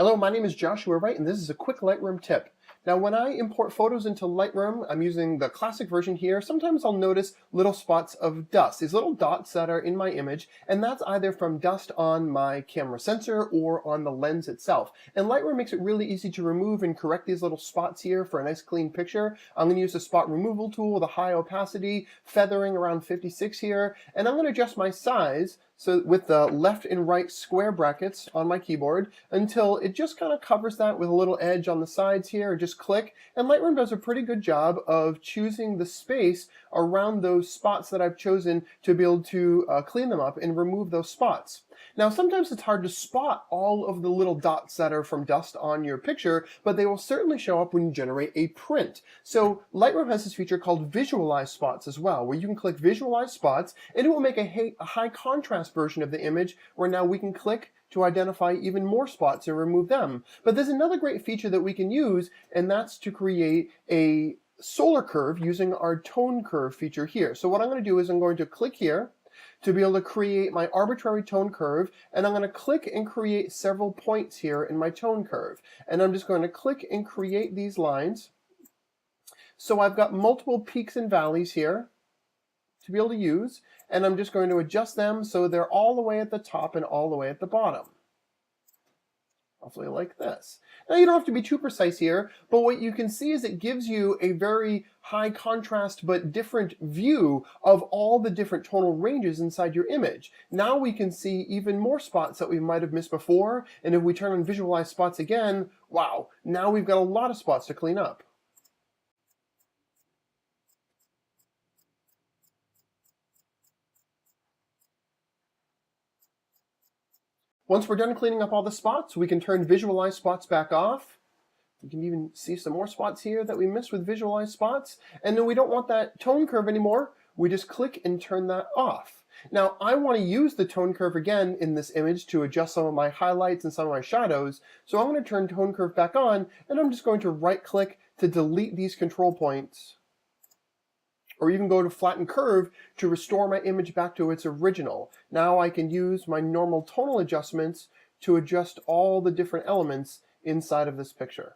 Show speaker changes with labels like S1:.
S1: Hello, my name is Joshua Wright, and this is a quick Lightroom tip. Now, when I import photos into Lightroom, I'm using the classic version here. Sometimes I'll notice little spots of dust, these little dots that are in my image, and that's either from dust on my camera sensor or on the lens itself. And Lightroom makes it really easy to remove and correct these little spots here for a nice clean picture. I'm going to use the spot removal tool with a high opacity, feathering around 56 here, and I'm going to adjust my size so with the left and right square brackets on my keyboard until it just kind of covers that with a little edge on the sides here. Just click, and Lightroom does a pretty good job of choosing the space around those spots that I've chosen to be able to clean them up and remove those spots. Now, sometimes it's hard to spot all of the little dots that are from dust on your picture, but they will certainly show up when you generate a print. So Lightroom has this feature called Visualize Spots as well, where you can click Visualize Spots, and it will make a high contrast version of the image where now we can click to identify even more spots and remove them. But there's another great feature that we can use, and that's to create a solar curve using our tone curve feature here. So what I'm going to do is I'm going to click here to be able to create my arbitrary tone curve, and I'm going to click and create several points here in my tone curve. And I'm just going to click and create these lines. So I've got multiple peaks and valleys here to be able to use, and I'm just going to adjust them so they're all the way at the top and all the way at the bottom. Hopefully like this. Now you don't have to be too precise here, but what you can see is it gives you a very high contrast but different view of all the different tonal ranges inside your image. Now we can see even more spots that we might have missed before, and if we turn on Visualize Spots again, wow, now we've got a lot of spots to clean up. Once we're done cleaning up all the spots, we can turn Visualize Spots back off. We can even see some more spots here that we missed with Visualize Spots. And then we don't want that tone curve anymore. We just click and turn that off. Now, I want to use the tone curve again in this image to adjust some of my highlights and some of my shadows. So I'm going to turn tone curve back on, and I'm just going to right-click to delete these control points, or even go to flatten curve to restore my image back to its original. Now I can use my normal tonal adjustments to adjust all the different elements inside of this picture.